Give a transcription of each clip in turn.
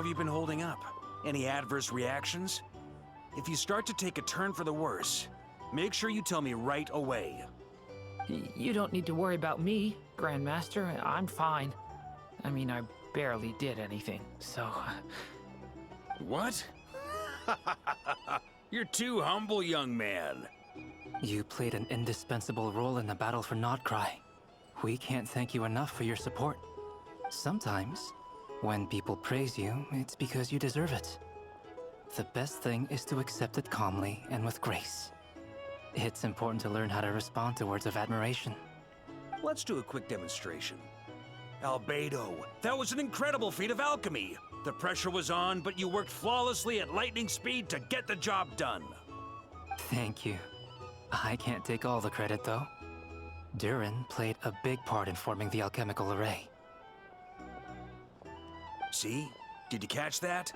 have you been holding up? Any adverse reactions? If you start to take a turn for the worse, make sure you tell me right away. You don't need to worry about me, Grandmaster. I'm fine. I mean, I barely did anything, so... What? You're too humble, young man. You played an indispensable role in the battle for Krai. We can't thank you enough for your support. Sometimes, when people praise you, it's because you deserve it. The best thing is to accept it calmly and with grace. It's important to learn how to respond to words of admiration. Let's do a quick demonstration. Albedo, that was an incredible feat of alchemy. The pressure was on, but you worked flawlessly at lightning speed to get the job done. Thank you. I can't take all the credit, though. Durin played a big part in forming the alchemical array. See? Did you catch that?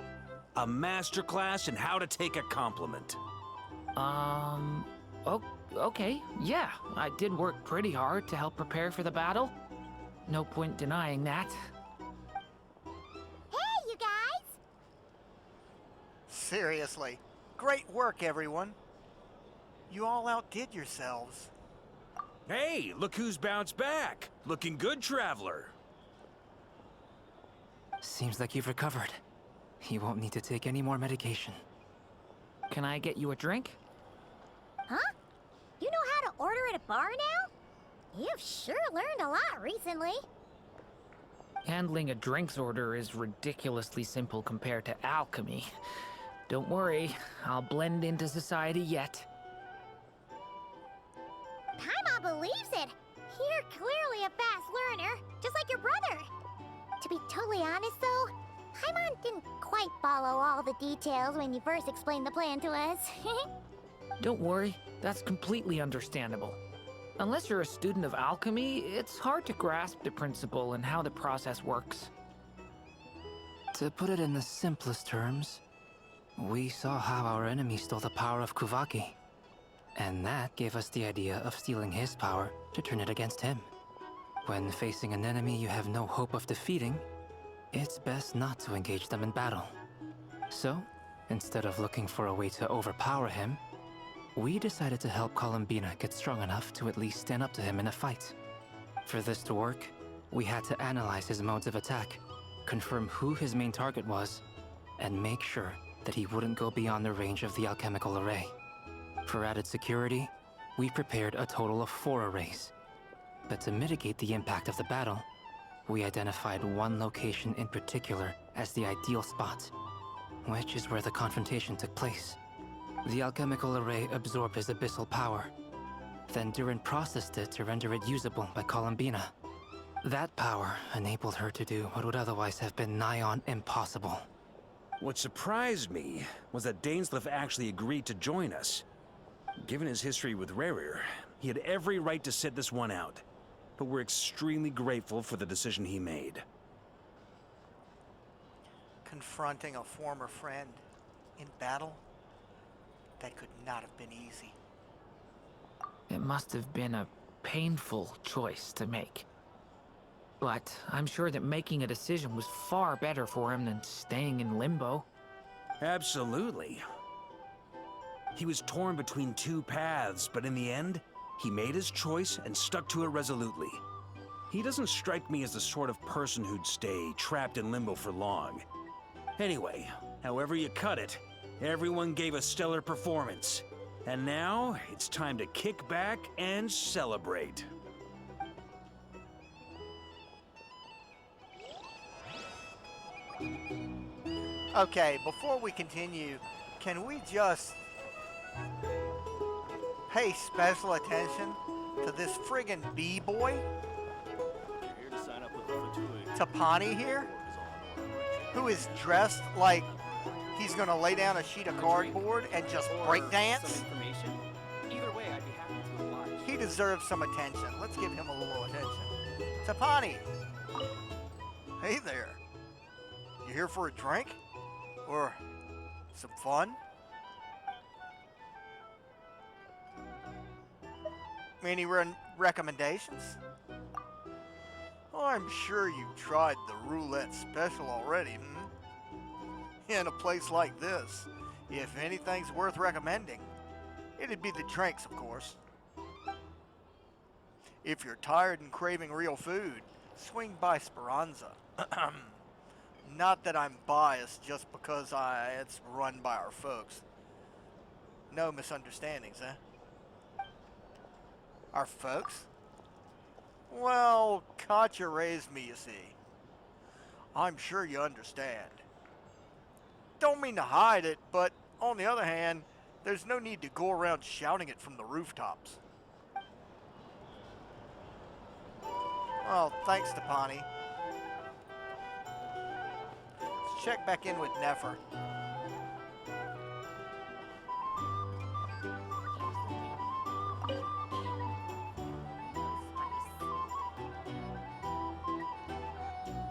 A masterclass in how to take a compliment. Okay, yeah. I did work pretty hard to help prepare for the battle. No point denying that. Hey, you guys! Seriously, great work, everyone. You all outdid yourselves. Hey, look who's bounced back. Looking good, traveler. Seems like you've recovered. You won't need to take any more medication. Can I get you a drink? Huh? You know how to order at a bar now? You've sure learned a lot recently. Handling a drinks order is ridiculously simple compared to alchemy. Don't worry, I'll blend into society yet. Paimon believes it. You're clearly a fast learner, just like your brother. To be totally honest, though, Paimon didn't quite follow all the details when you first explained the plan to us. Don't worry, that's completely understandable. Unless you're a student of alchemy, it's hard to grasp the principle and how the process works. To put it in the simplest terms, we saw how our enemy stole the power of Kuvaki. And that gave us the idea of stealing his power to turn it against him. When facing an enemy you have no hope of defeating, it's best not to engage them in battle. So, instead of looking for a way to overpower him, we decided to help Columbina get strong enough to at least stand up to him in a fight. For this to work, we had to analyze his modes of attack, confirm who his main target was, and make sure that he wouldn't go beyond the range of the alchemical array. For added security, we prepared a total of 4 arrays. But to mitigate the impact of the battle, we identified one location in particular as the ideal spot, which is where the confrontation took place. The alchemical array absorbed his abyssal power. Then Durin processed it to render it usable by Columbina. That power enabled her to do what would otherwise have been nigh on impossible. What surprised me was that Dainsleif actually agreed to join us. Given his history with Rerir, he had every right to sit this one out. But we're extremely grateful for the decision he made. Confronting a former friend in battle? That could not have been easy. It must have been a painful choice to make. But I'm sure that making a decision was far better for him than staying in limbo. Absolutely. He was torn between 2 paths, but in the end, he made his choice and stuck to it resolutely. He doesn't strike me as the sort of person who'd stay trapped in limbo for long. Anyway, however you cut it, everyone gave a stellar performance. And now, it's time to kick back and celebrate. Okay, before we continue, can we just pay special attention to this friggin' B-boy? Tapani here? Who is dressed like he's gonna lay down a sheet of cardboard and just break dance? He deserves some attention. Let's give him a little attention. Tapani! Hey there. You here for a drink? Or some fun? Any recommendations? Oh, I'm sure you've tried the roulette special already, hmm? In a place like this, if anything's worth recommending, it'd be the drinks, of course. If you're tired and craving real food, swing by Speranza. Not that I'm biased just because it's run by our folks. No misunderstandings, eh? Our folks? Well, Katya raised me, you see. I'm sure you understand. Don't mean to hide it, but on the other hand, there's no need to go around shouting it from the rooftops. Well, thanks, Tapani. Let's check back in with Nefer.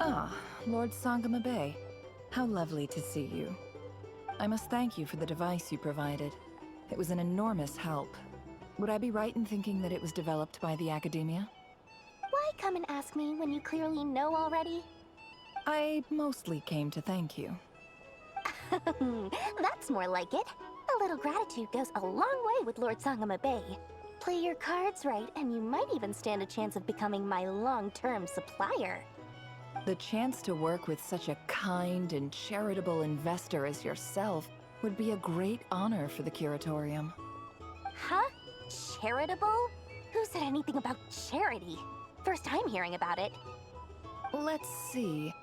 Ah, Lord Sangama Bay. How lovely to see you. I must thank you for the device you provided. It was an enormous help. Would I be right in thinking that it was developed by the Academia? Why come and ask me when you clearly know already? I mostly came to thank you. That's more like it. A little gratitude goes a long way with Lord Sangama Bay. Play your cards right, and you might even stand a chance of becoming my long-term supplier. The chance to work with such a kind and charitable investor as yourself would be a great honor for the Curatorium. Huh? Charitable? Who said anything about charity? First time hearing about it. Let's see.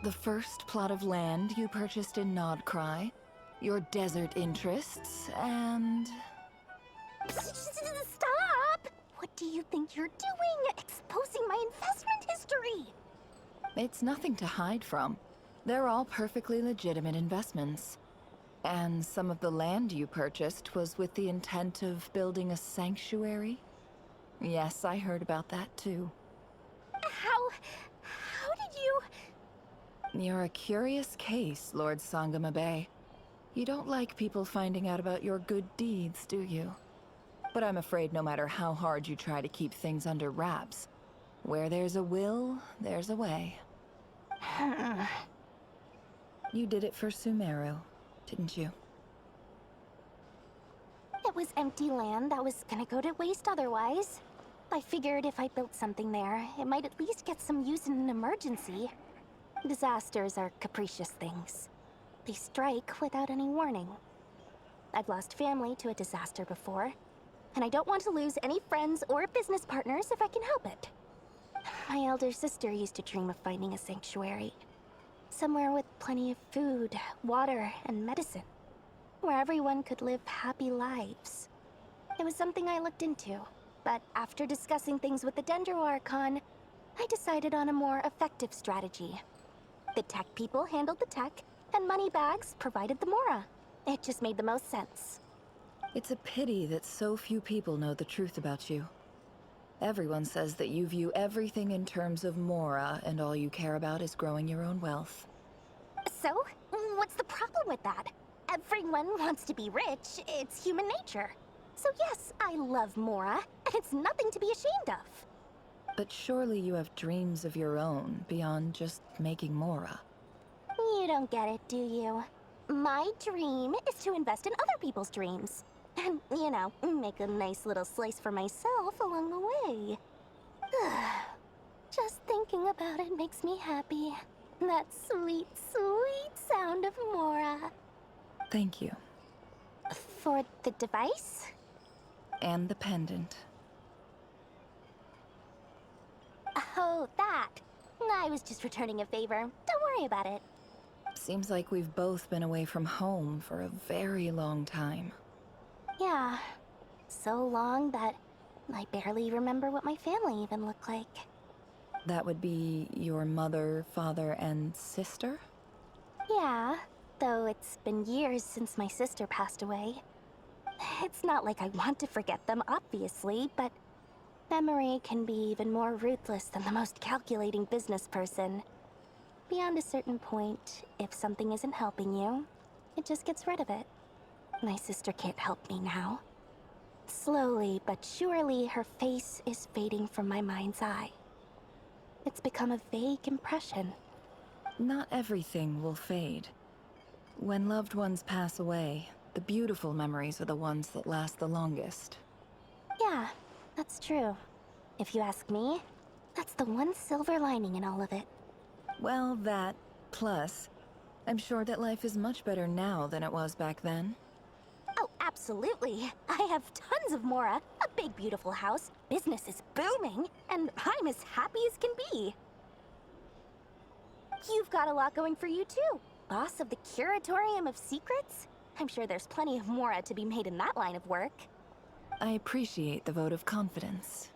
The first plot of land you purchased in Krai, your desert interests, and... Stop! What do you think you're doing? Exposing my investment history! It's nothing to hide from. They're all perfectly legitimate investments. And some of the land you purchased was with the intent of building a sanctuary? Yes, I heard about that too. How did you... You're a curious case, Lord Sangama Bay. You don't like people finding out about your good deeds, do you? But I'm afraid no matter how hard you try to keep things under wraps, where there's a will, there's a way. You did it for Sumeru, didn't you? It was empty land that was gonna go to waste otherwise. I figured if I built something there, it might at least get some use in an emergency. Disasters are capricious things. They strike without any warning. I've lost family to a disaster before, and I don't want to lose any friends or business partners if I can help it. My elder sister used to dream of finding a sanctuary. Somewhere with plenty of food, water, and medicine. Where everyone could live happy lives. It was something I looked into, but after discussing things with the Dendro Archon, I decided on a more effective strategy. The tech people handled the tech, and Moneybags provided the Mora. It just made the most sense. It's a pity that so few people know the truth about you. Everyone says that you view everything in terms of Mora, and all you care about is growing your own wealth. So, what's the problem with that? Everyone wants to be rich. It's human nature. So yes, I love Mora, and it's nothing to be ashamed of. But surely you have dreams of your own, beyond just making Mora. You don't get it, do you? My dream is to invest in other people's dreams. And, you know, make a nice little slice for myself along the way. Just thinking about it makes me happy. That sweet, sweet sound of Mora. Thank you. For the device? And the pendant. Oh, that. I was just returning a favor. Don't worry about it. Seems like we've both been away from home for a very long time. Yeah. So long that I barely remember what my family even looked like. That would be your mother, father, and sister? Yeah, though it's been years since my sister passed away. It's not like I want to forget them, obviously, but memory can be even more ruthless than the most calculating business person. Beyond a certain point, if something isn't helping you, it just gets rid of it. My sister can't help me now. Slowly but surely, her face is fading from my mind's eye. It's become a vague impression. Not everything will fade. When loved ones pass away, the beautiful memories are the ones that last the longest. Yeah, that's true. If you ask me, that's the one silver lining in all of it. Well, that, plus, I'm sure that life is much better now than it was back then. Oh, absolutely. I have tons of Mora, a big beautiful house, business is booming, and I'm as happy as can be. You've got a lot going for you too. Boss of the Curatorium of Secrets? I'm sure there's plenty of Mora to be made in that line of work. I appreciate the vote of confidence.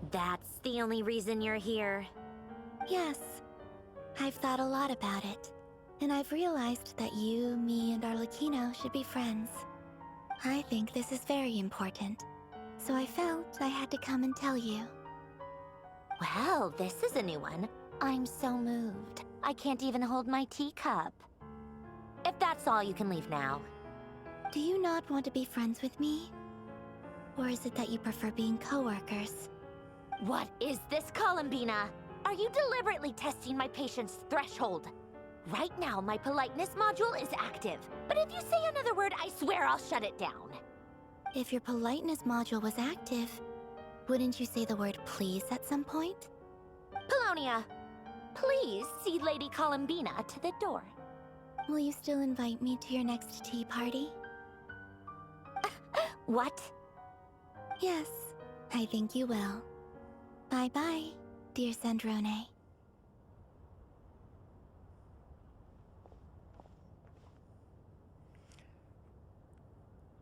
That's the only reason you're here. Yes. I've thought a lot about it. And I've realized that you, me, and Arlecchino should be friends. I think this is very important. So I felt I had to come and tell you. Well, this is a new one. I'm so moved. I can't even hold my teacup. If that's all, you can leave now. Do you not want to be friends with me? Or is it that you prefer being co-workers? What is this, Columbina? Are you deliberately testing my patience threshold? Right now, my politeness module is active. But if you say another word, I swear I'll shut it down. If your politeness module was active, wouldn't you say the word please at some point? Polonia, please see Lady Columbina to the door. Will you still invite me to your next tea party? What? Yes, I think you will. Bye-bye, dear Sandrone.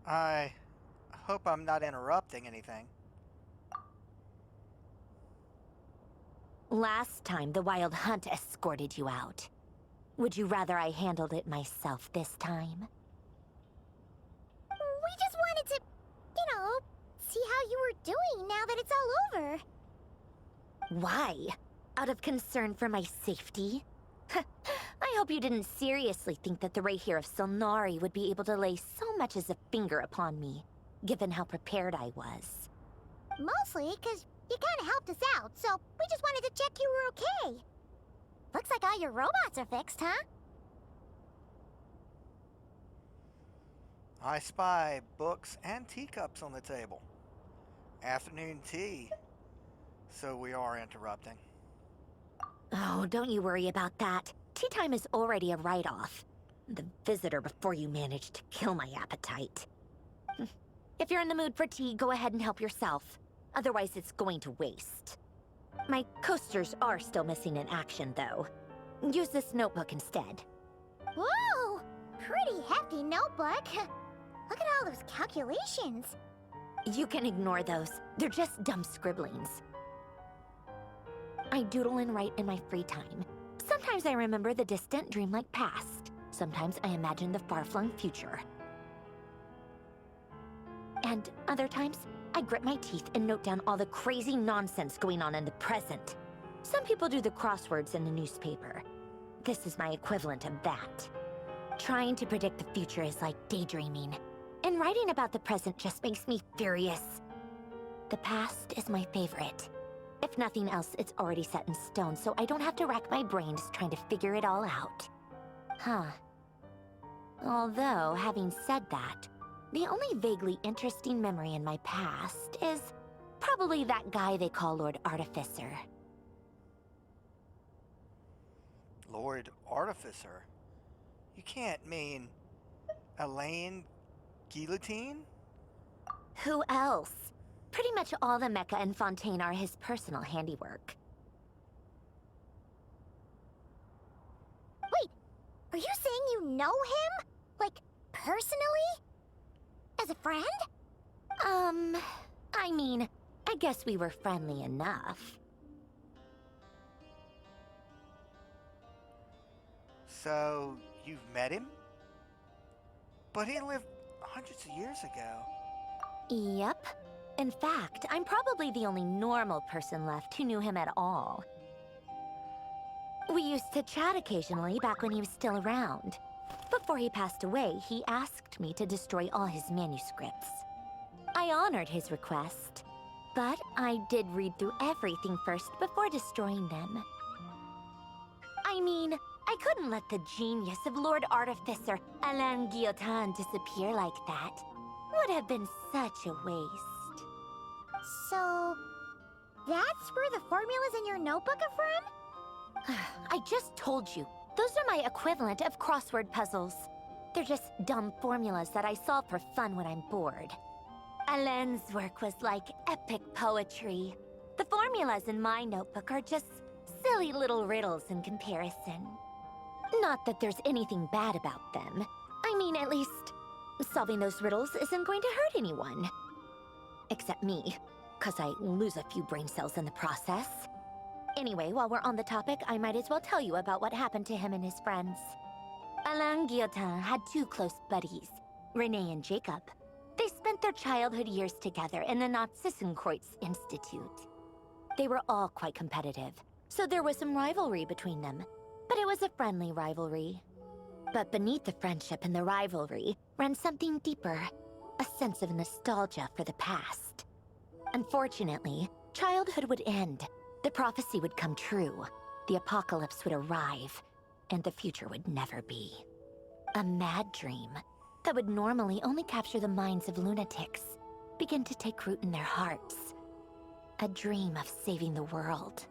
I hope I'm not interrupting anything. Last time, the Wild Hunt escorted you out. Would you rather I handled it myself this time? We just wanted to, see how you were doing now that it's all over. Why? Out of concern for my safety? I hope you didn't seriously think that the Rayhir of Silnari would be able to lay so much as a finger upon me, given how prepared I was. Mostly because you kind of helped us out, so we just wanted to check you were okay. Looks like all your robots are fixed, huh? I spy books and teacups on the table. Afternoon tea. So we are interrupting. Oh, don't you worry about that. Tea time is already a write-off. The visitor before you managed to kill my appetite. If you're in the mood for tea, go ahead and help yourself. Otherwise, it's going to waste. My coasters are still missing in action, though. Use this notebook instead. Whoa! Pretty hefty notebook. Look at all those calculations. You can ignore those. They're just dumb scribblings. I doodle and write in my free time. Sometimes I remember the distant, dreamlike past. Sometimes I imagine the far-flung future. And other times, I grit my teeth and note down all the crazy nonsense going on in the present. Some people do the crosswords in the newspaper. This is my equivalent of that. Trying to predict the future is like daydreaming. And writing about the present just makes me furious. The past is my favorite. If nothing else, it's already set in stone, so I don't have to rack my brains trying to figure it all out. Huh. Although, having said that, the only vaguely interesting memory in my past is probably that guy they call Lord Artificer. Lord Artificer? You can't mean Elaine Guillotine? Who else? Pretty much all the mecha and Fontaine are his personal handiwork. Wait, are you saying you know him? Like, personally? As a friend? I mean, I guess we were friendly enough. So, you've met him? But he lived hundreds of years ago. Yep. In fact, I'm probably the only normal person left who knew him at all. We used to chat occasionally back when he was still around. Before he passed away, he asked me to destroy all his manuscripts. I honored his request, but I did read through everything first before destroying them. I mean, I couldn't let the genius of Lord Artificer Alain Guillotin disappear like that. Would have been such a waste. So, that's where the formulas in your notebook are from? I just told you. Those are my equivalent of crossword puzzles. They're just dumb formulas that I solve for fun when I'm bored. Alain's work was like epic poetry. The formulas in my notebook are just silly little riddles in comparison. Not that there's anything bad about them. I mean, at least, solving those riddles isn't going to hurt anyone. Except me, 'cause I lose a few brain cells in the process. Anyway, while we're on the topic, I might as well tell you about what happened to him and his friends. Alain Guillotin had two close buddies, Renee and Jacob. They spent their childhood years together in the Narzissenkreuz Institute. They were all quite competitive, so there was some rivalry between them, but it was a friendly rivalry. But beneath the friendship and the rivalry ran something deeper, a sense of nostalgia for the past. Unfortunately, childhood would end. The prophecy would come true, the apocalypse would arrive, and the future would never be. A mad dream that would normally only capture the minds of lunatics began to take root in their hearts. A dream of saving the world.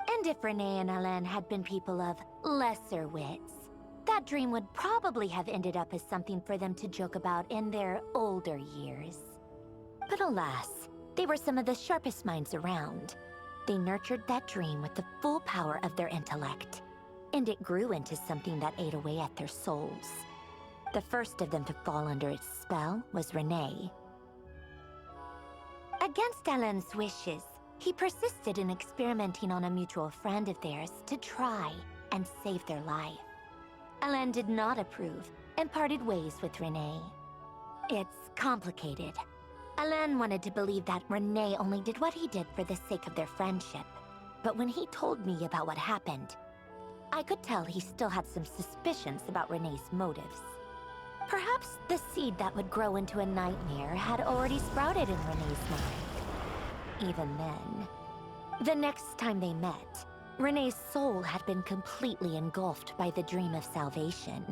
And if Renee and Alain had been people of lesser wits, that dream would probably have ended up as something for them to joke about in their older years. But alas, they were some of the sharpest minds around. They nurtured that dream with the full power of their intellect, and it grew into something that ate away at their souls. The first of them to fall under its spell was Renee. Against Alain's wishes, he persisted in experimenting on a mutual friend of theirs to try and save their life. Alain did not approve and parted ways with Renee. It's complicated. Alain wanted to believe that Renee only did what he did for the sake of their friendship. But when he told me about what happened, I could tell he still had some suspicions about Renee's motives. Perhaps the seed that would grow into a nightmare had already sprouted in Renee's mind. Even then. The next time they met, Renee's soul had been completely engulfed by the dream of salvation.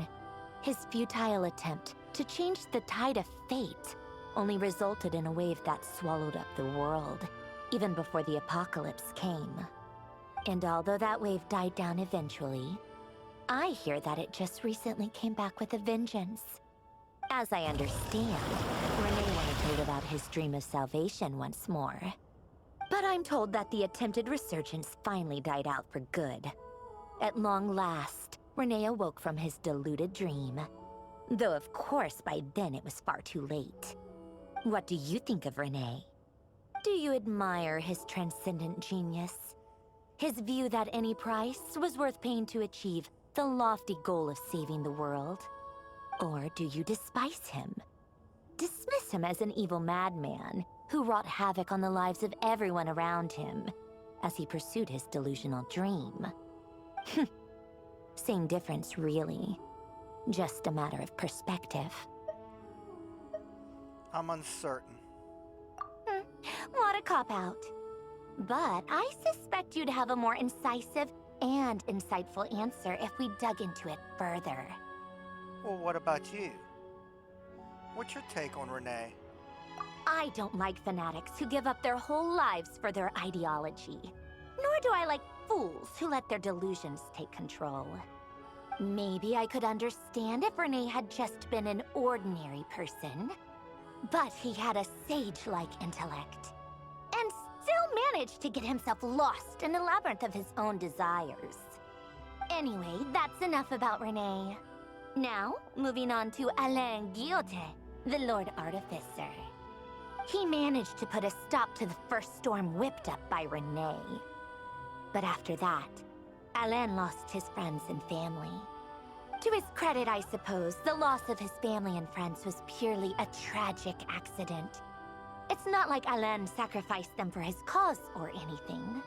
His futile attempt to change the tide of fate only resulted in a wave that swallowed up the world, even before the apocalypse came. And although that wave died down eventually, I hear that it just recently came back with a vengeance. As I understand, Renee wanted to live out his dream of salvation once more. But I'm told that the attempted resurgence finally died out for good. At long last, Renee awoke from his deluded dream. Though of course by then it was far too late. What do you think of Renee? Do you admire his transcendent genius? His view that any price was worth paying to achieve the lofty goal of saving the world? Or do you despise him? Dismiss him as an evil madman who wrought havoc on the lives of everyone around him as he pursued his delusional dream? Same difference, really. Just a matter of perspective. I'm uncertain. What a cop-out. But I suspect you'd have a more incisive and insightful answer if we dug into it further. Well, what about you? What's your take on Renee? I don't like fanatics who give up their whole lives for their ideology. Nor do I like fools who let their delusions take control. Maybe I could understand if Renee had just been an ordinary person. But he had a sage-like intellect, and still managed to get himself lost in the labyrinth of his own desires. Anyway, that's enough about Renee. Now, moving on to Alain Guillotin, the Lord Artificer. He managed to put a stop to the first storm whipped up by Renee. But after that, Alain lost his friends and family. To his credit, I suppose, the loss of his family and friends was purely a tragic accident. It's not like Alain sacrificed them for his cause or anything.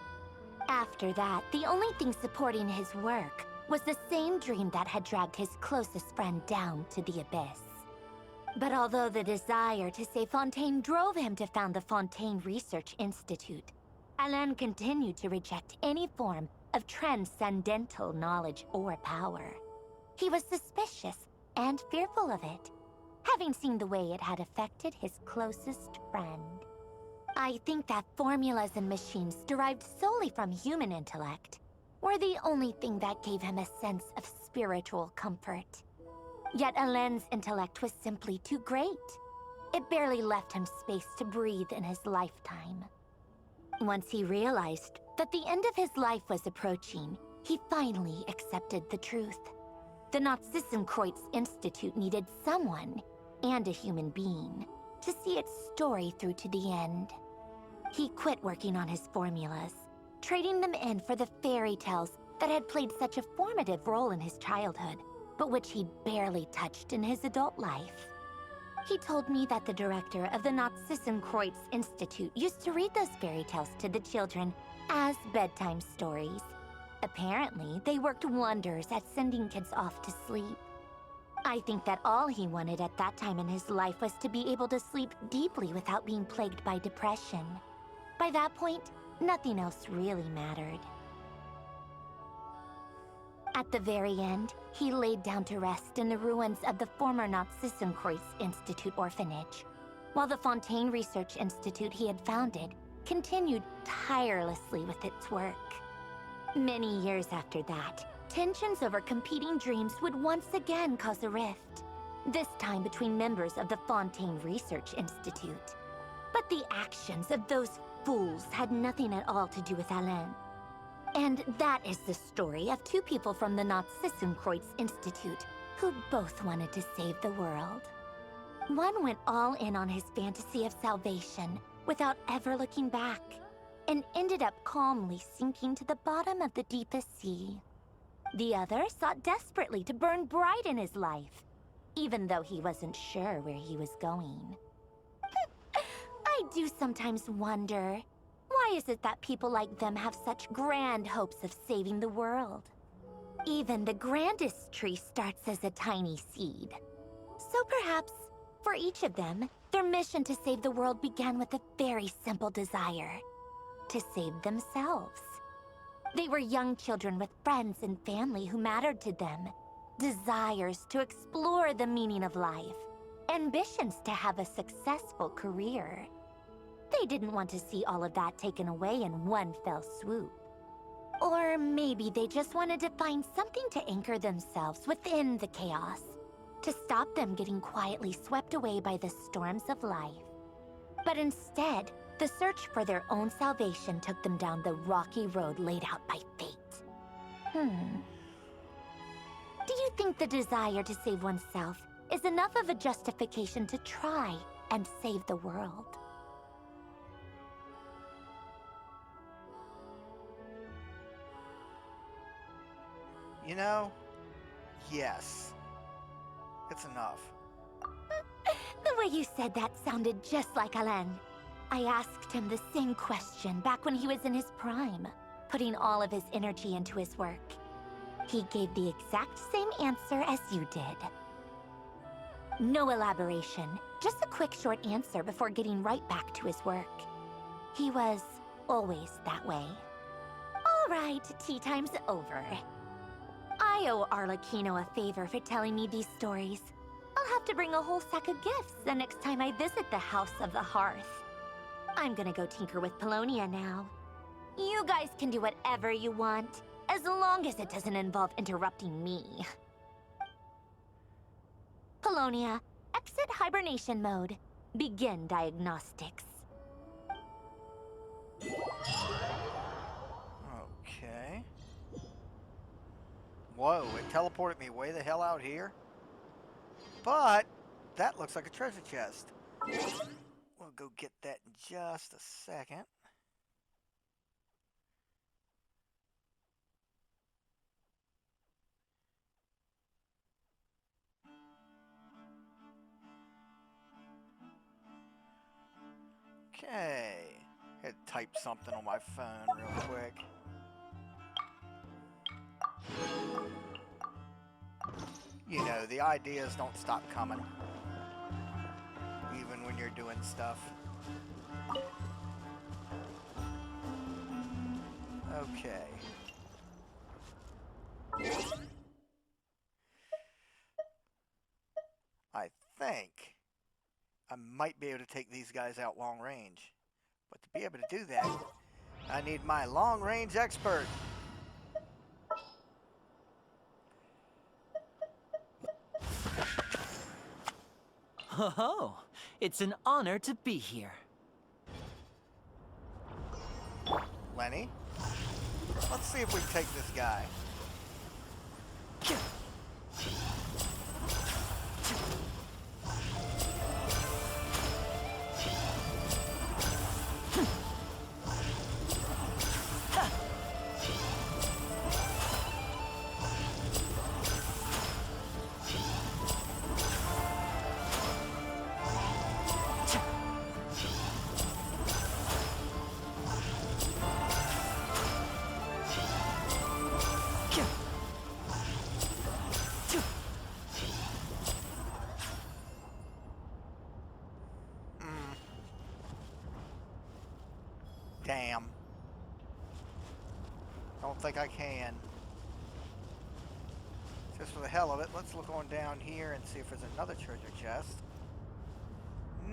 After that, the only thing supporting his work was the same dream that had dragged his closest friend down to the abyss. But although the desire to save Fontaine drove him to found the Fontaine Research Institute, Alain continued to reject any form of transcendental knowledge or power. He was suspicious and fearful of it, having seen the way it had affected his closest friend. I think that formulas and machines derived solely from human intellect were the only thing that gave him a sense of spiritual comfort. Yet Alain's intellect was simply too great. It barely left him space to breathe in his lifetime. Once he realized that the end of his life was approaching, he finally accepted the truth. The Nazissenkreuz Institute needed someone, and a human being, to see its story through to the end. He quit working on his formulas, trading them in for the fairy tales that had played such a formative role in his childhood, but which he'd barely touched in his adult life. He told me that the director of the Nazissenkreuz Institute used to read those fairy tales to the children as bedtime stories. Apparently, they worked wonders at sending kids off to sleep. I think that all he wanted at that time in his life was to be able to sleep deeply without being plagued by depression. By that point, nothing else really mattered. At the very end, he laid down to rest in the ruins of the former Nazissenkreuz Institute orphanage, while the Fontaine Research Institute he had founded continued tirelessly with its work. Many years after that, tensions over competing dreams would once again cause a rift, this time between members of the Fontaine Research Institute. But the actions of those fools had nothing at all to do with Alain. And that is the story of two people from the Nazissenkreuz Institute who both wanted to save the world. One went all in on his fantasy of salvation without ever looking back, and ended up calmly sinking to the bottom of the deepest sea. The other sought desperately to burn bright in his life, even though he wasn't sure where he was going. I do sometimes wonder, why is it that people like them have such grand hopes of saving the world? Even the grandest tree starts as a tiny seed. So perhaps, for each of them, their mission to save the world began with a very simple desire: to save themselves. They were young children with friends and family who mattered to them, desires to explore the meaning of life, ambitions to have a successful career. They didn't want to see all of that taken away in one fell swoop. Or maybe they just wanted to find something to anchor themselves within the chaos, to stop them getting quietly swept away by the storms of life. But instead, the search for their own salvation took them down the rocky road laid out by fate. Do you think the desire to save oneself is enough of a justification to try and save the world? You know, yes. It's enough. The way you said that sounded just like Alain. I asked him the same question back when he was in his prime, putting all of his energy into his work. He gave the exact same answer as you did. No elaboration, just a quick short answer before getting right back to his work. He was always that way. All right, tea time's over. I owe Arlecchino a favor for telling me these stories. I'll have to bring a whole sack of gifts the next time I visit the House of the Hearth. I'm gonna go tinker with Polonia now. You guys can do whatever you want, as long as it doesn't involve interrupting me. Polonia, exit hibernation mode. Begin diagnostics. Okay. Whoa, it teleported me way the hell out here. But that looks like a treasure chest. We'll go get that in just a second. Okay. Had to type something on my phone real quick. You know, the ideas don't stop coming. Even when you're doing stuff. Okay. I think I might be able to take these guys out long range. But to be able to do that, I need my long range expert. Oh, it's an honor to be here. Lenny, let's see if we can take this guy. Damn. Don't think I can. Just for the hell of it, let's look on down here and see if there's another treasure chest.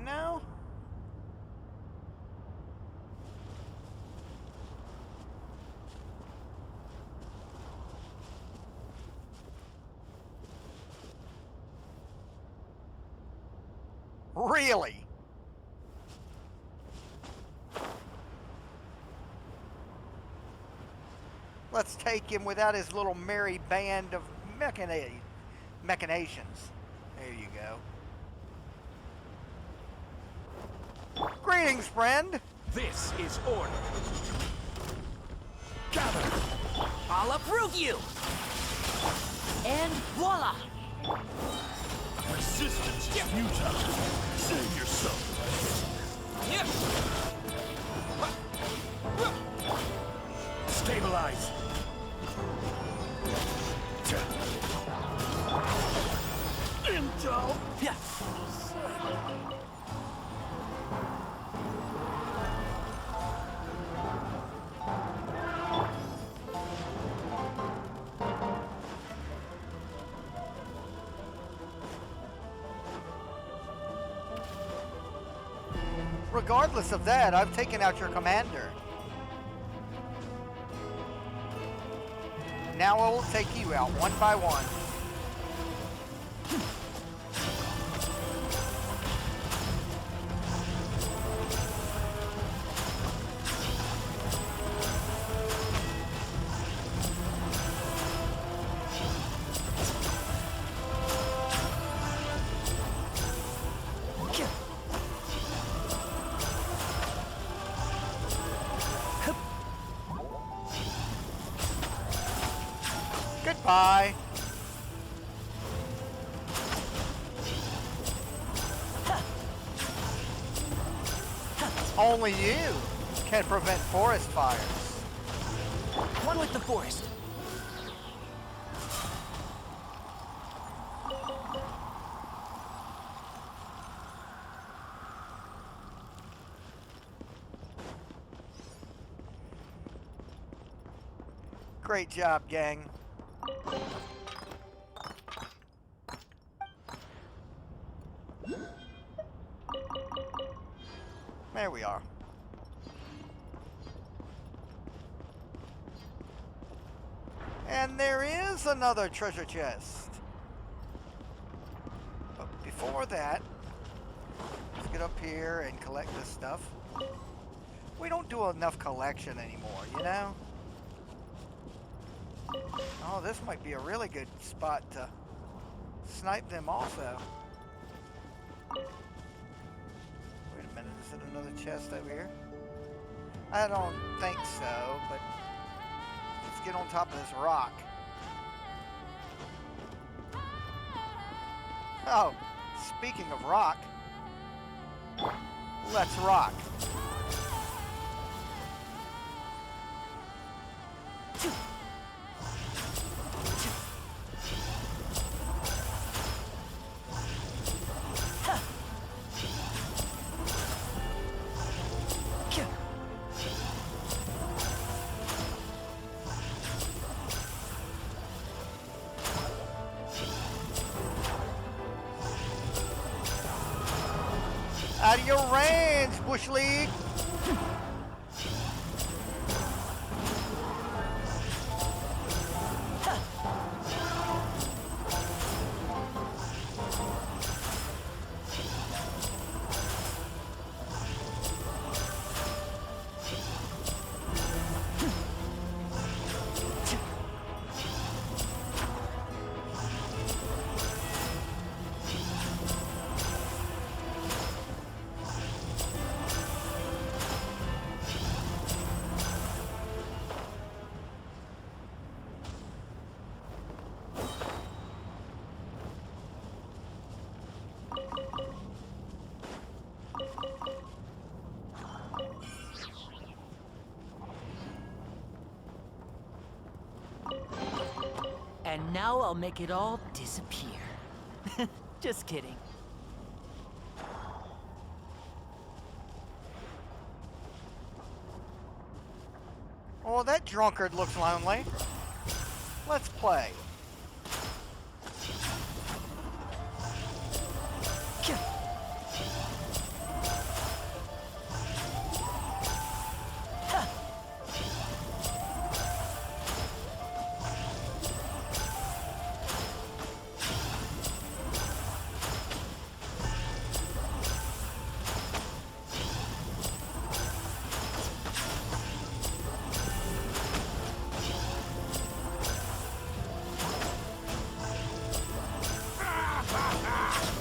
No? Really? Let's take him without his little merry band of machinations. There you go. Greetings, friend. This is order. Gather. I'll approve you! And voila! Resistance is futile. Save yourself. Stabilize. Intel. Yeah. Regardless of that, I've taken out your commander. Now I will take you out one by one. Goodbye. Only you can prevent forest fires. One with the forest. Great job, gang. There we are. And there is another treasure chest. But before that, let's get up here and collect this stuff. We don't do enough collection anymore, you know? Oh, this might be a really good spot to snipe them also. Wait a minute, is it another chest over here? I don't think so, but let's get on top of this rock. Oh, speaking of rock, let's rock. out of your range, Bush League. And now I'll make it all disappear. Just kidding. Oh, that drunkard looks lonely. Let's play.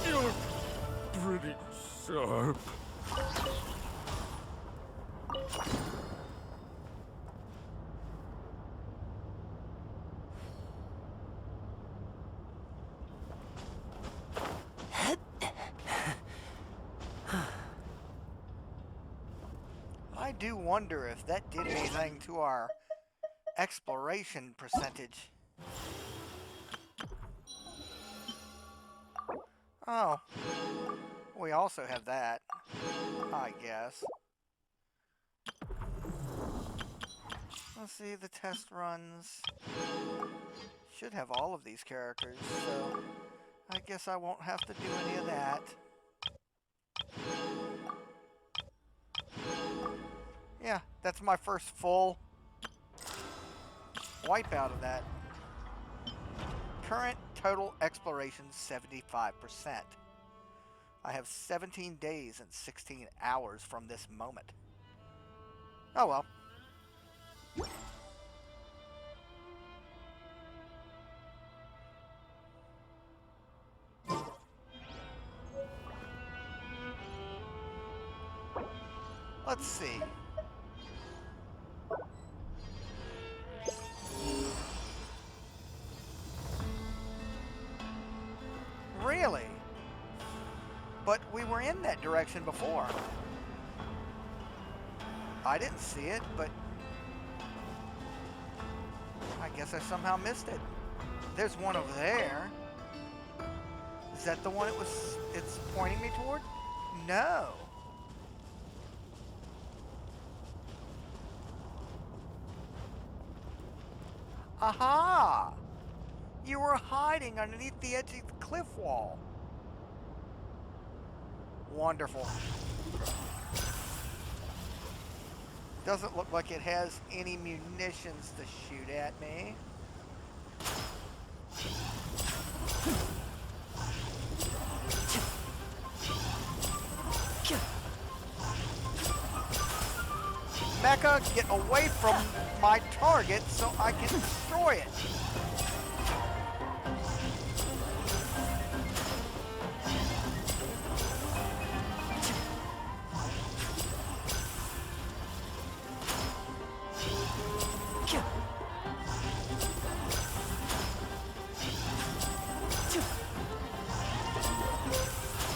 You're pretty sharp. I do wonder if that did anything to our exploration percentage. Oh, we also have that, I guess. Let's see, the test runs should have all of these characters, so I guess I won't have to do any of that. Yeah, that's my first full wipeout of that. Current total exploration 75%. I have 17 days and 16 hours from this moment. Oh well. Let's see. Really? But we were in that direction before. I didn't see it, but I guess I somehow missed it. There's one over there. Is that the one it's pointing me toward? No. Aha! You were hiding underneath the edge of the cliff wall. Wonderful. Doesn't look like it has any munitions to shoot at me. Mecha, get away from my target so I can destroy it.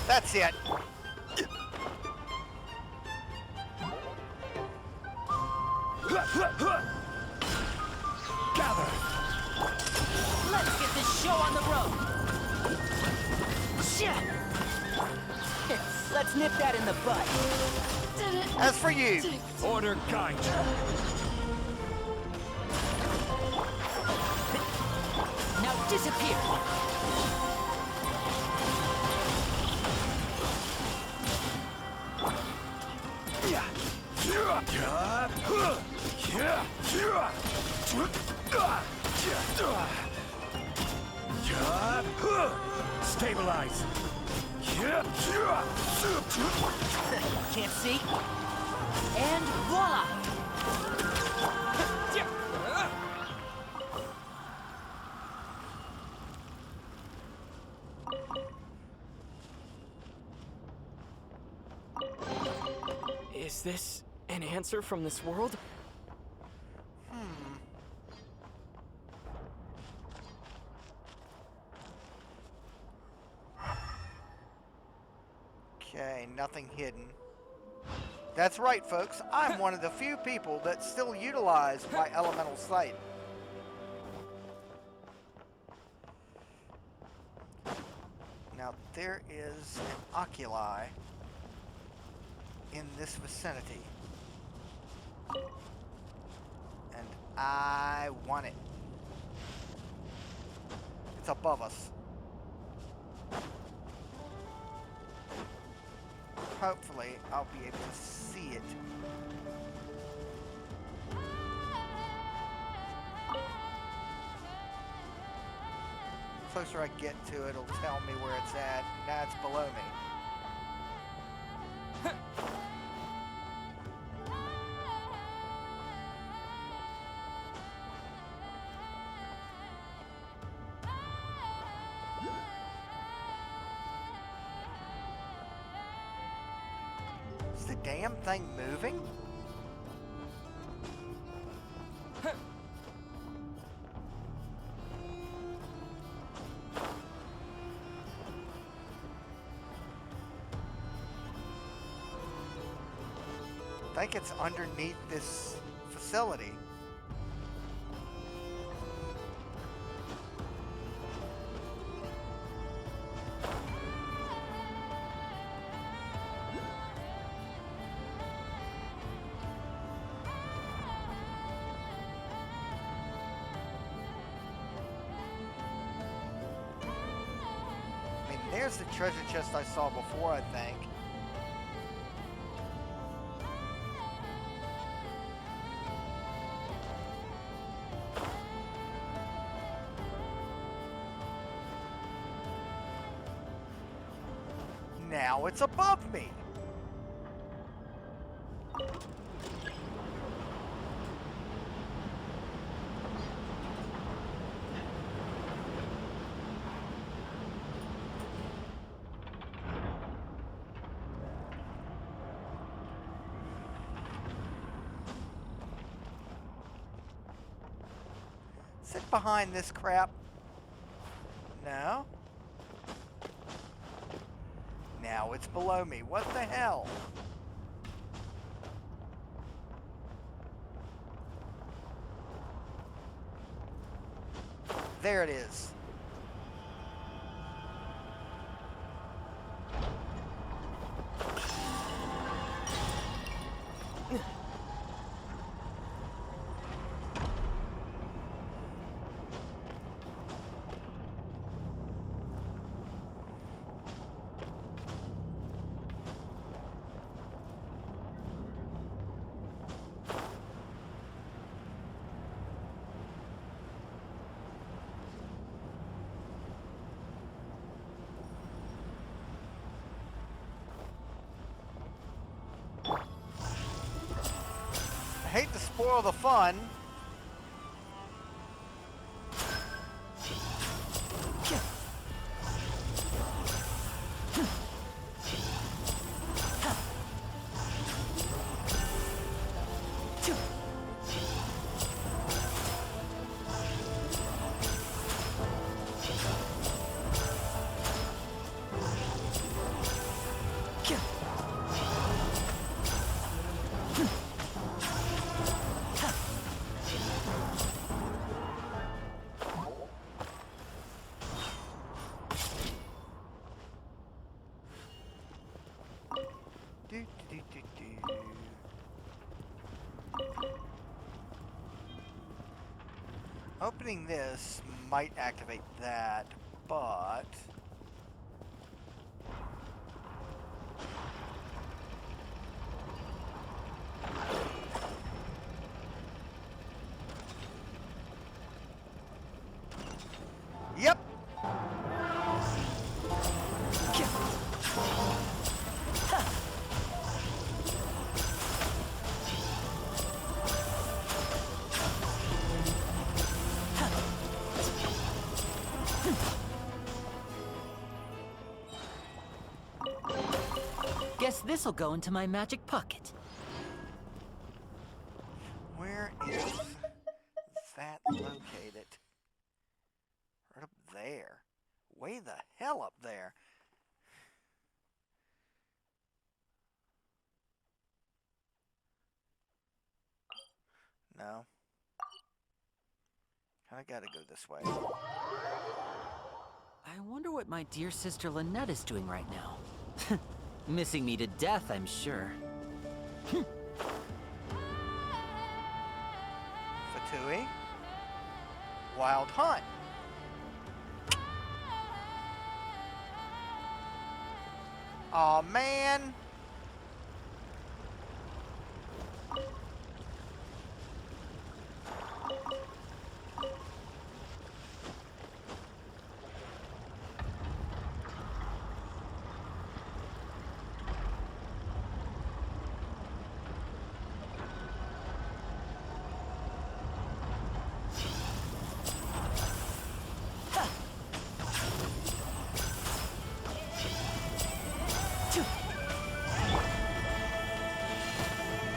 That's it. Gather. Let's get this show on the road. Shit! Let's nip that in the bud. As for you, Order guide. Now disappear. Stabilize. Can't see? And voila! Is this an answer from this world? Okay, nothing hidden. That's right, folks. I'm one of the few people that still utilize my elemental sight. Now, there is an oculi in this vicinity. And I want it. It's above us. Hopefully, I'll be able to see it. The closer I get to it, it'll tell me where it's at. Now it's below me. Is the damn thing moving? I think it's underneath this facility. I mean, there's the treasure chest I saw before, I think. Now it's above me. Sit behind this crap. No. Now it's below me. What the hell? There it is. I hate to spoil the fun. Opening this might activate that, but... This'll go into my magic pocket. Where is that located? Right up there. Way the hell up there. No. I gotta go this way. I wonder what my dear sister Lynette is doing right now. Missing me to death, I'm sure. Fatui. Wild Hunt. Aw, man.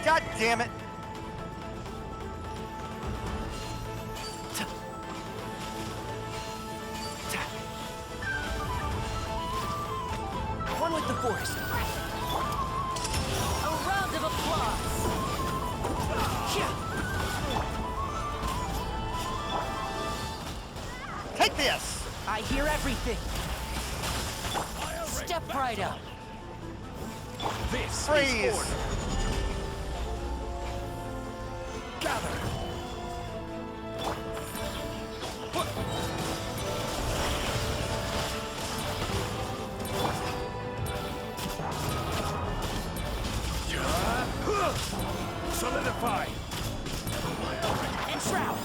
God damn it! One with the forest. A round of applause. Take this! I hear everything. Step right up. This Freeze! is order. Gather. Solidify. And shroud.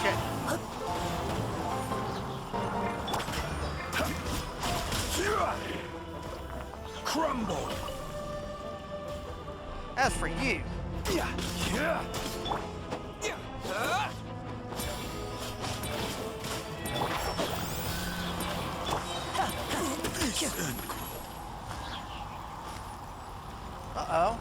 Shit. Crumble. As for you, uh-oh.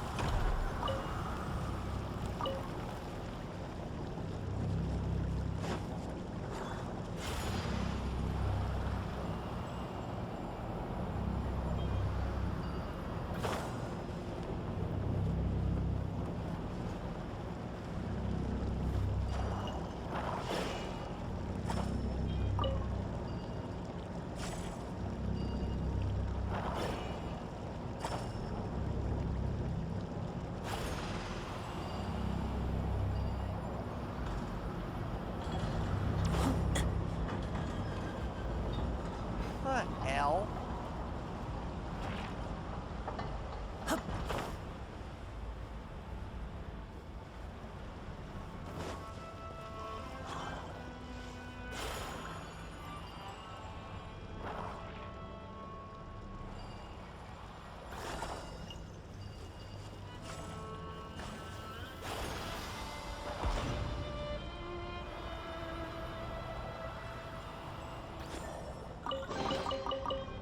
What the hell?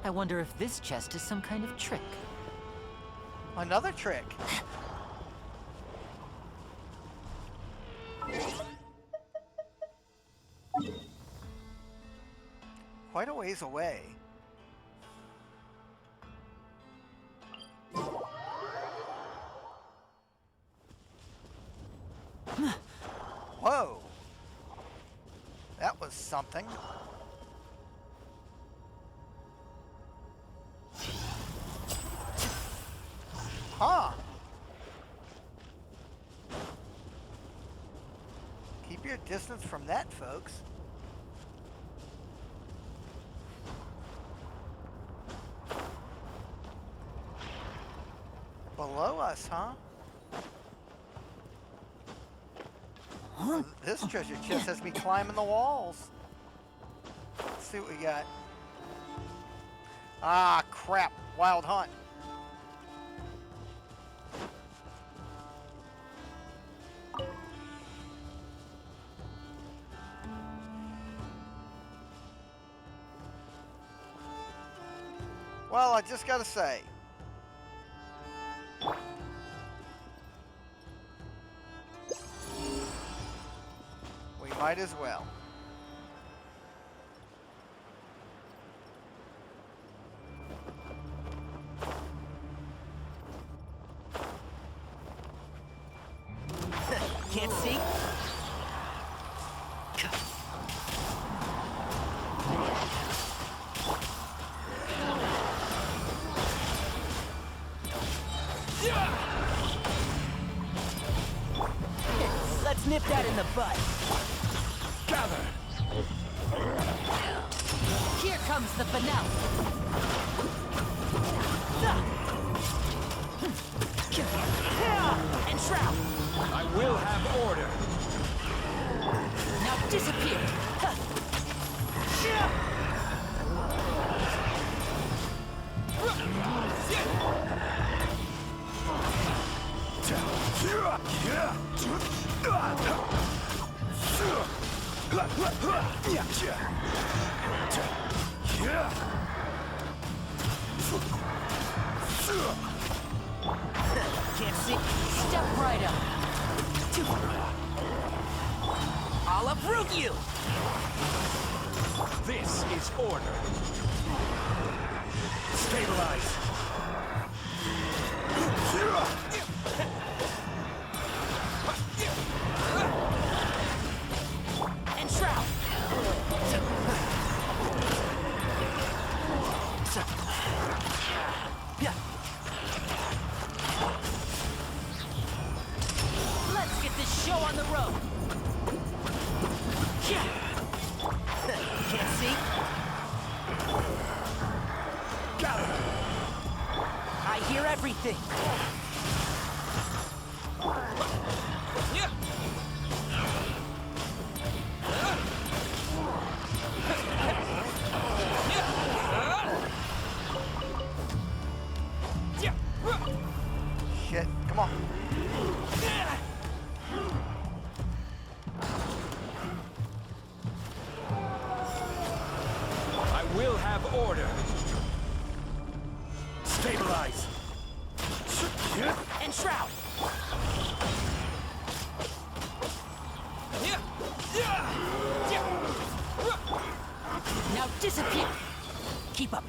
I wonder if this chest is some kind of trick. Another trick. Quite a ways away. Whoa. That was something. Huh. Keep your distance from that, folks. Below us, huh? This treasure chest has me climbing the walls. Let's see what we got. Ah, crap. Wild Hunt. Well, I just gotta say. We might as well. Can't see? Let's nip that in the bud. Gather! Here comes the finale. And shroud. I will have order. Now disappear. Can't see. Step right up. I'll uproot you. This is order. Stabilize. And shroud. Let's get this show on the road. Can't see? Gather! I hear everything. Shit, come on. I will have order. Stabilize. And shroud. Now disappear. Keep up.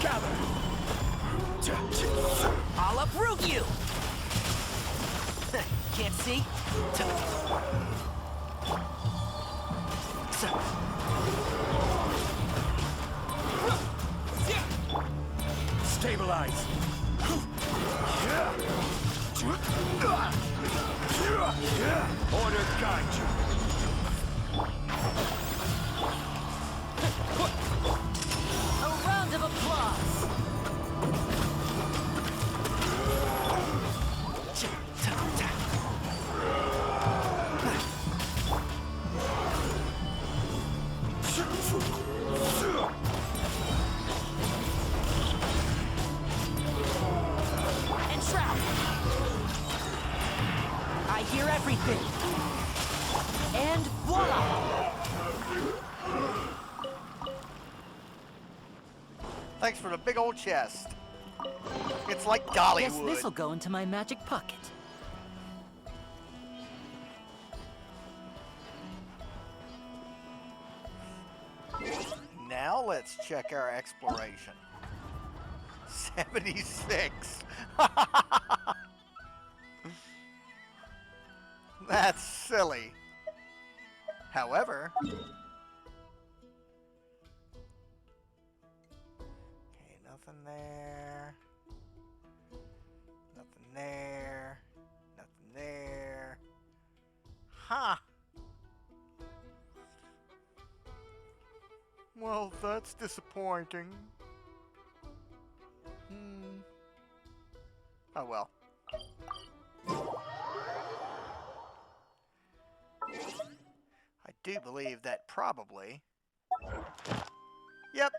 Gather. I'll uproot you. Can't see? Stabilize. Order guide you. A round of applause. And shroud. I hear everything. And voila! Thanks for the big old chest. It's like Guess Dollywood. this'll go into my magic pocket. Now let's check our exploration. 76. That's silly. However, okay, nothing there. Nothing there. Nothing there. Huh. Well, that's disappointing. Oh well. I do believe that probably... Yep.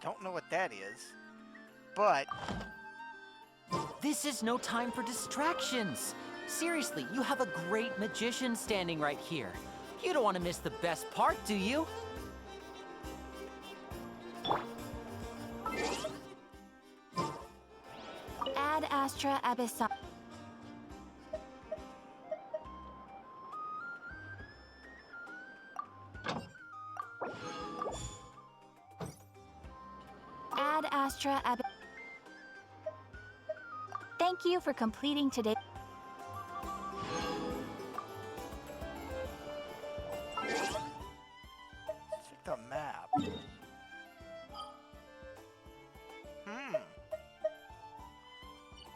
Don't know what that is. But This is no time for distractions. Seriously, you have a great magician standing right here. You don't want to miss the best part, do you? Ad Astra Abyssal. Ad Astra Ab. Thank you for completing today. check the map.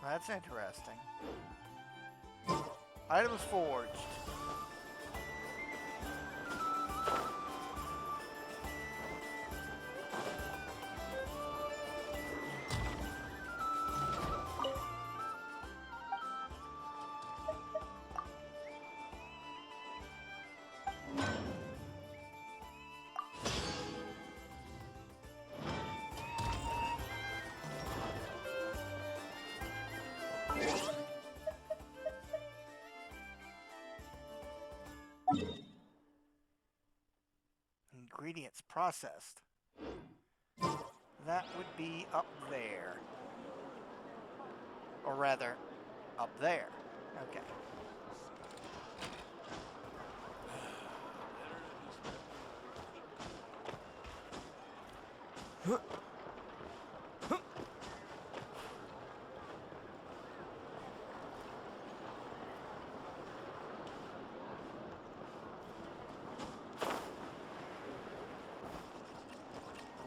That's interesting. Items forged. Ingredients processed. That would be up there. Or rather, up there. Okay.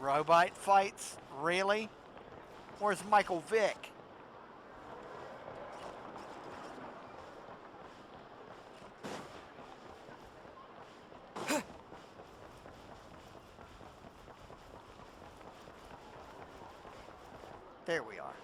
Robot fights? Really? Where's Michael Vick? There we are.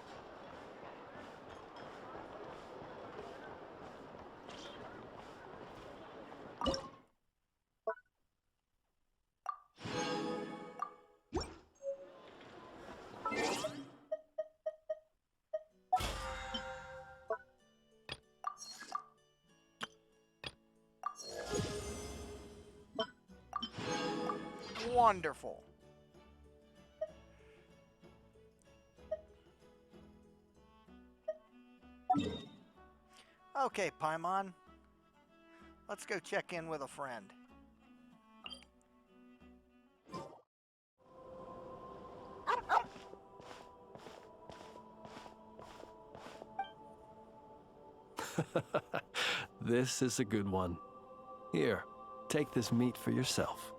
Wonderful. Okay, Paimon. Let's go check in with a friend. This is a good one. Here, take this meat for yourself.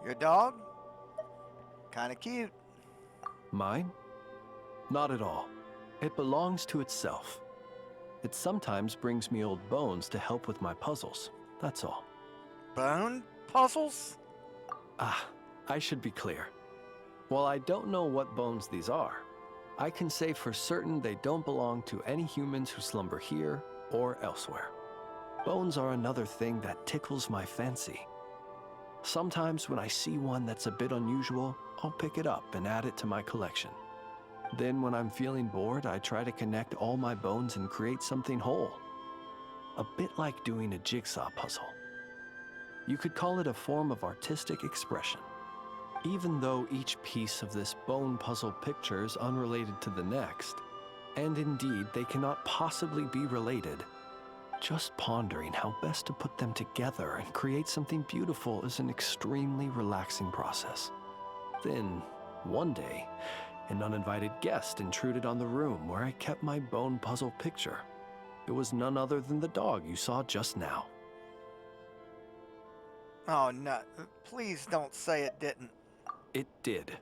Your dog? Kinda cute. Mine? Not at all. It belongs to itself. It sometimes brings me old bones to help with my puzzles, that's all. Bone puzzles? Ah, I should be clear. While I don't know what bones these are, I can say for certain they don't belong to any humans who slumber here or elsewhere. Bones are another thing that tickles my fancy. Sometimes when I see one that's a bit unusual, I'll pick it up and add it to my collection. Then when I'm feeling bored, I try to connect all my bones and create something whole. A bit like doing a jigsaw puzzle. You could call it a form of artistic expression. Even though each piece of this bone puzzle picture is unrelated to the next, and indeed they cannot possibly be related, just pondering how best to put them together and create something beautiful is an extremely relaxing process. Then, one day, an uninvited guest intruded on the room where I kept my bone puzzle picture. It was none other than the dog you saw just now. Oh no, please don't say it didn't. It did.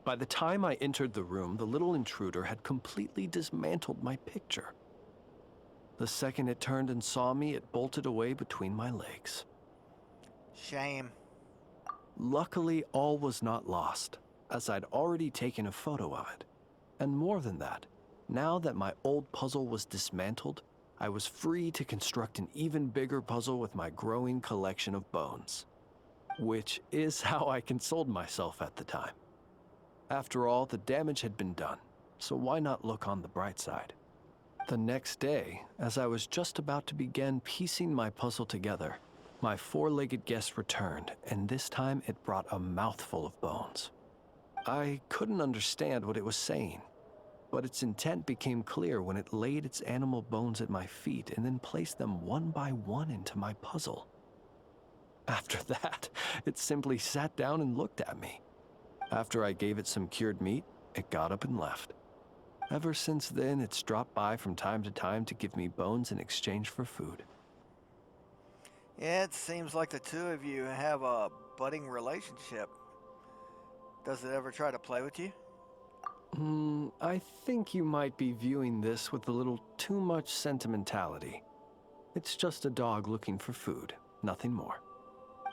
By the time I entered the room, the little intruder had completely dismantled my picture. The second it turned and saw me, it bolted away between my legs. Shame. Luckily, all was not lost, as I'd already taken a photo of it. And more than that, now that my old puzzle was dismantled, I was free to construct an even bigger puzzle with my growing collection of bones. Which is how I consoled myself at the time. After all, the damage had been done, so why not look on the bright side? The next day, as I was just about to begin piecing my puzzle together, my four-legged guest returned, and this time it brought a mouthful of bones. I couldn't understand what it was saying, but its intent became clear when it laid its animal bones at my feet and then placed them one by one into my puzzle. After that, it simply sat down and looked at me. After I gave it some cured meat, it got up and left. Ever since then, it's dropped by from time to time to give me bones in exchange for food. Yeah, it seems like the two of you have a budding relationship. Does it ever try to play with you? I think you might be viewing this with a little too much sentimentality. It's just a dog looking for food, nothing more.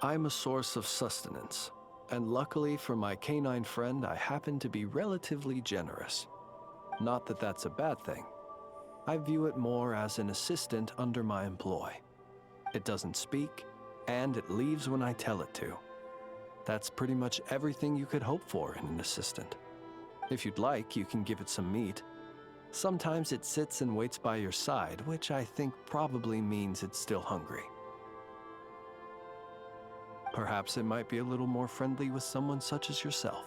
I'm a source of sustenance, and luckily for my canine friend, I happen to be relatively generous. Not that that's a bad thing. I view it more as an assistant under my employ. It doesn't speak, and it leaves when I tell it to. That's pretty much everything you could hope for in an assistant. If you'd like, you can give it some meat. Sometimes it sits and waits by your side, which I think probably means it's still hungry. Perhaps it might be a little more friendly with someone such as yourself.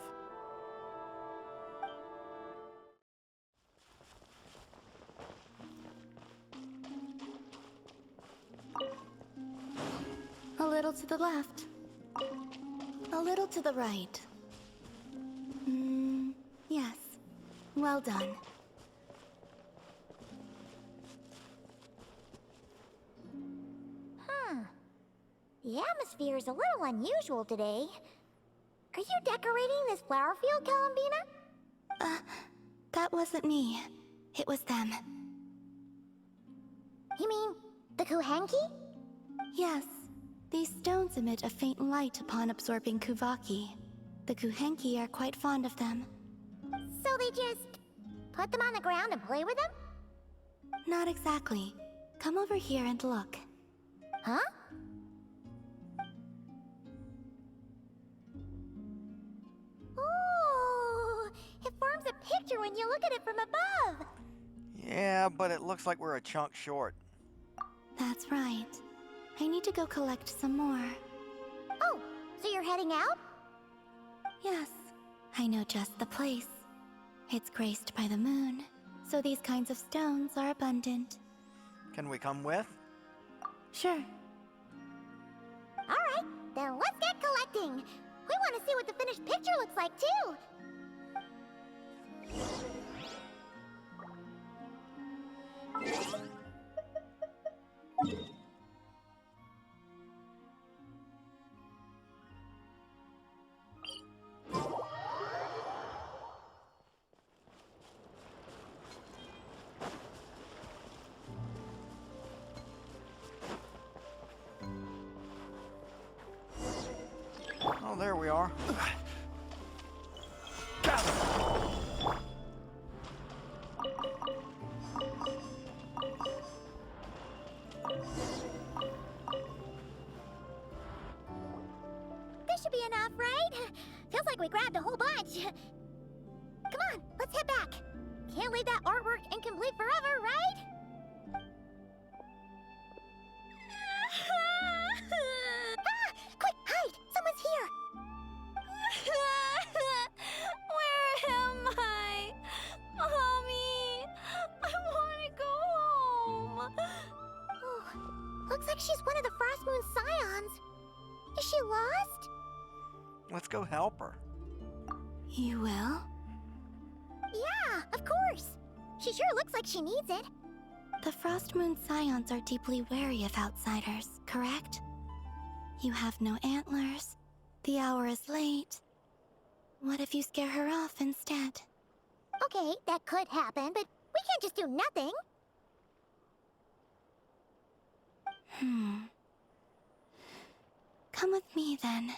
A little to the left. A little to the right. Yes. Well done. The atmosphere is a little unusual today. Are you decorating this flower field, Columbina? That wasn't me. It was them. You mean the Kuhenki? Yes. These stones emit a faint light upon absorbing Kuvaki. The Kuhenki are quite fond of them. So they just put them on the ground and play with them? Not exactly. Come over here and look. Huh? Ooh, it forms a picture when you look at it from above. Yeah, but it looks like we're a chunk short. That's right. I need to go collect some more. Oh, so you're heading out? Yes, I know just the place. It's graced by the moon, so these kinds of stones are abundant. Can we come with? Sure. Alright, then let's get collecting. We want to see what the finished picture looks like, too. Oh, there we are. This should be enough, right? Feels like we grabbed a whole bunch. Come on, let's head back. Can't leave that artwork incomplete forever, right? Quick, hide! Someone's here! Where am I? Mommy! I want to go home! Oh, looks like she's one of the Frost Moon Scions. Is she lost? Let's go help her. You will? Yeah, of course. She sure looks like she needs it. The Frost Moon Scions are deeply wary of outsiders, correct? You have no antlers. The hour is late. What if you scare her off instead? Okay, that could happen, but we can't just do nothing. Come with me then.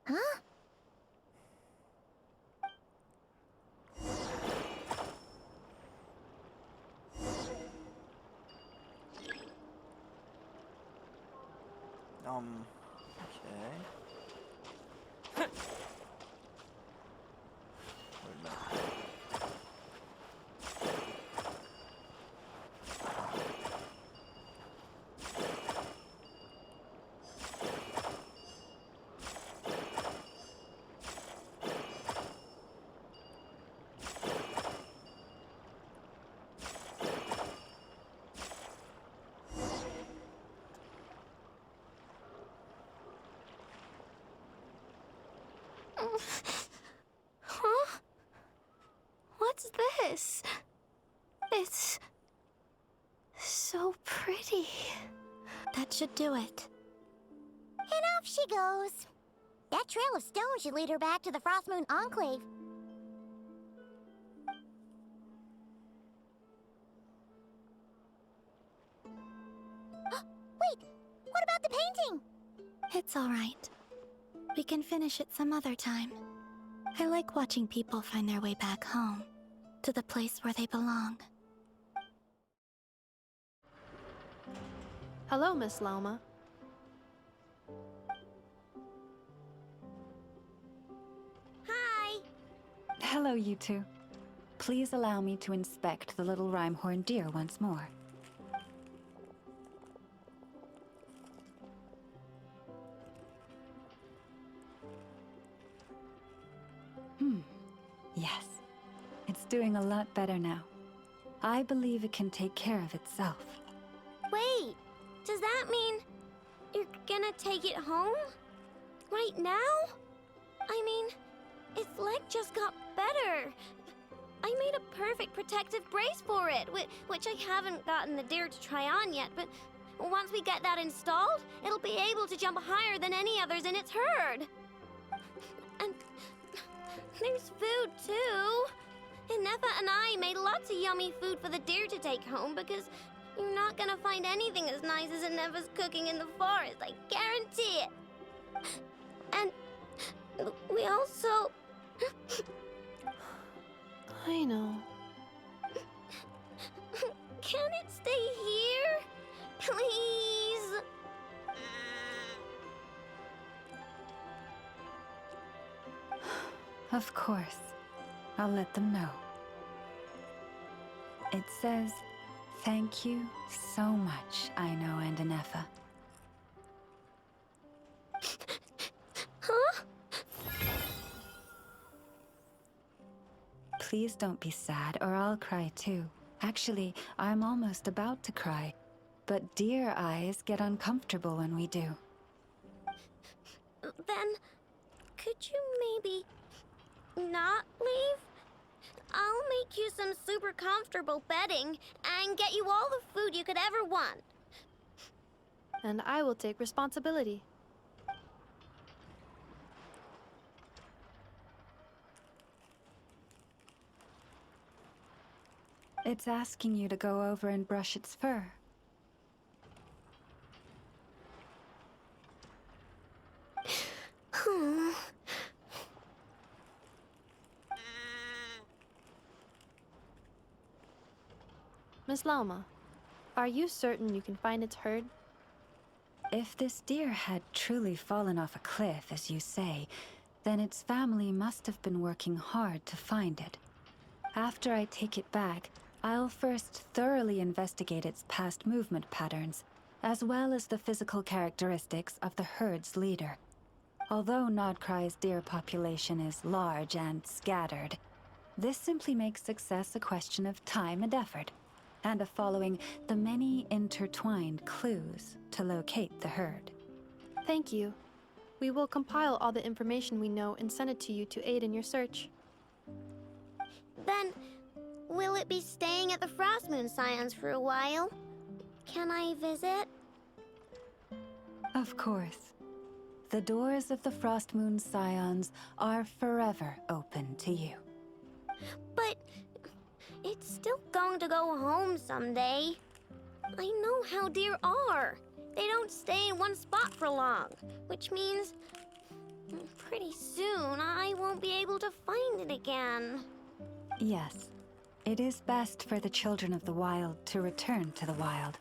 Huh? Okay. Wait a minute. Huh? What's this? It's so pretty. That should do it. And off she goes. That trail of stone should lead her back to the Frostmoon Enclave. Wait, what about the painting? It's all right. We can finish it some other time. I like watching people find their way back home, to the place where they belong. Hello, Miss Lauma. Hi. Hello, you two. Please allow me to inspect the little Rhymehorn deer once more. Yes. It's doing a lot better now. I believe it can take care of itself. Wait, does that mean you're gonna take it home? Right now? I mean, its leg just got better. I made a perfect protective brace for it, which I haven't gotten the deer to try on yet, but once we get that installed, it'll be able to jump higher than any others in its herd. And there's food, too. Ineffa and I made lots of yummy food for the deer to take home because you're not gonna find anything as nice as Ineffa's cooking in the forest, I guarantee it. And we also... I know. Can it stay here? Please? Of course. I'll let them know. It says, "Thank you so much, Aino and Ineffa." Huh? Please don't be sad, or I'll cry too. Actually, I'm almost about to cry. But deer eyes get uncomfortable when we do. Then, could you maybe not leave? I'll make you some super comfortable bedding and get you all the food you could ever want. And I will take responsibility. It's asking you to go over and brush its fur. Miss Lauma, are you certain you can find its herd? If this deer had truly fallen off a cliff, as you say, then its family must have been working hard to find it. After I take it back, I'll first thoroughly investigate its past movement patterns, as well as the physical characteristics of the herd's leader. Although Nodkrai's deer population is large and scattered, this simply makes success a question of time and effort, and of following the many intertwined clues to locate the herd. Thank you. We will compile all the information we know and send it to you to aid in your search. Then, will it be staying at the Frostmoon Scions for a while? Can I visit? Of course. The doors of the Frostmoon Scions are forever open to you. But it's still going to go home someday. I know how deer are. They don't stay in one spot for long, which means pretty soon I won't be able to find it again. Yes. It is best for the children of the wild to return to the wild.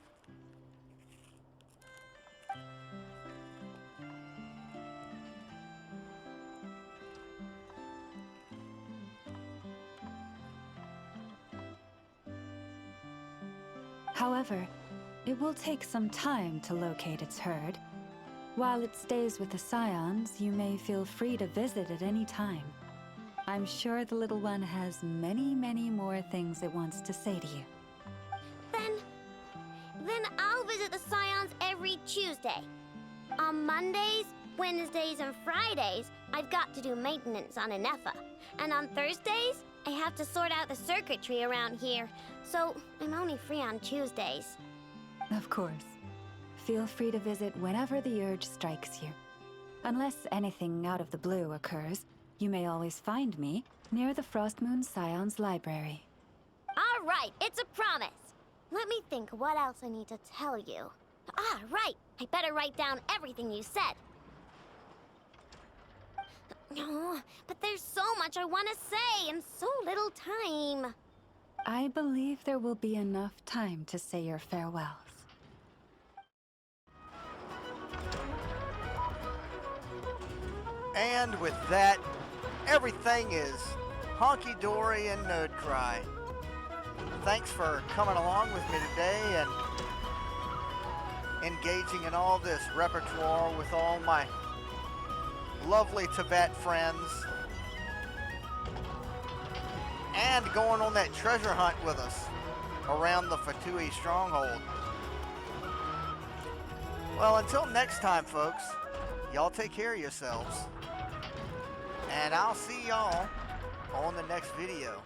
However, it will take some time to locate its herd. While it stays with the Scions, you may feel free to visit at any time. I'm sure the little one has many, many more things it wants to say to you. Then I'll visit the Scions every Tuesday. On Mondays, Wednesdays, and Fridays, I've got to do maintenance on Ineffa. And on Thursdays, I have to sort out the circuitry around here. So I'm only free on Tuesdays. Of course. Feel free to visit whenever the urge strikes you. Unless anything out of the blue occurs, you may always find me near the Frostmoon Scions Library. All right, it's a promise. Let me think what else I need to tell you. Ah, right. I better write down everything you said. Oh, but there's so much I want to say and so little time. I believe there will be enough time to say your farewells. And with that, everything is honky-dory and nerd cry. Thanks for coming along with me today and engaging in all this repertoire with all my lovely Tibet friends. And going on that treasure hunt with us around the Fatui stronghold. Well, until next time, folks, y'all take care of yourselves. And I'll see y'all on the next video.